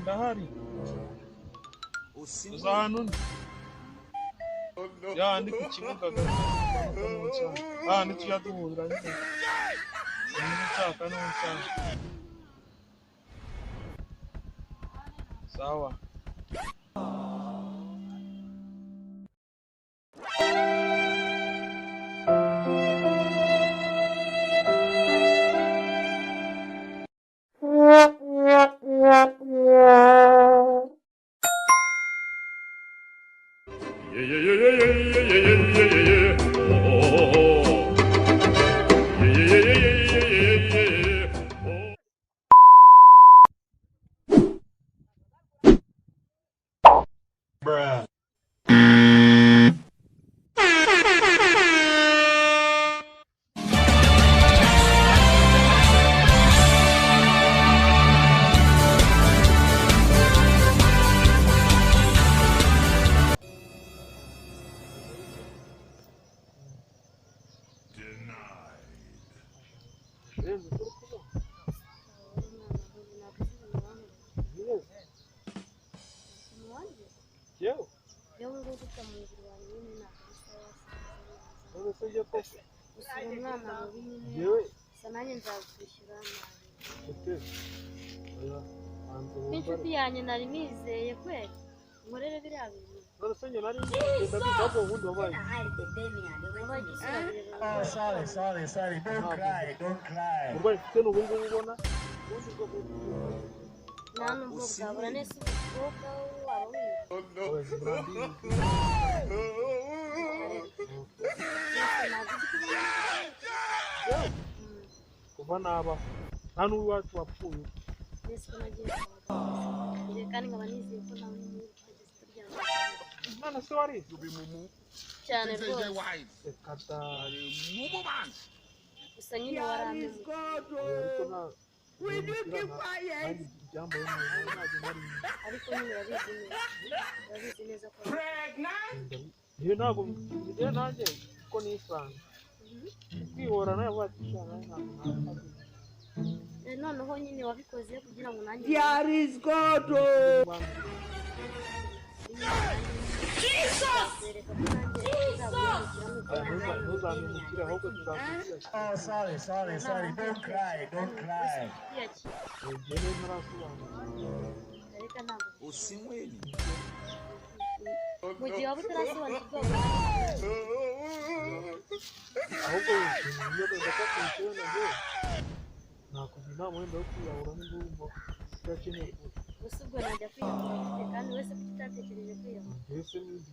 ndahari uzahanu ya ndi ku kibuga nitujya duhurira nyine nshaka n'ushaka sawa Bruh. inshuti yanjye nari nizeye kweli nkorere biriya bintu Sorry, don't cry. nta nubwo bwabura nese umukobwa kuva naba nta n'uwacu wapfuye kandi nkaba nizeye ko nawe turyamye mwana se wari cyane rwose gusa nyine warameze ariko nyine urabizi neza ko iyo ntabwo njye nanjye ko nisanga kwihora nawe watishyana noneho nyine wabikoze kugira ngo nanjye Oh, sorry, don't cry. mu gihe waba utarasobanukirwa ahubwo iyo ndakakwishyura nabyo nakugira inama wenda yo kwiyahura n'indumva udakeneye gusa ubwo najya kwiyahura kandi wese kuko utatekereje kwiyahura mbese n'indi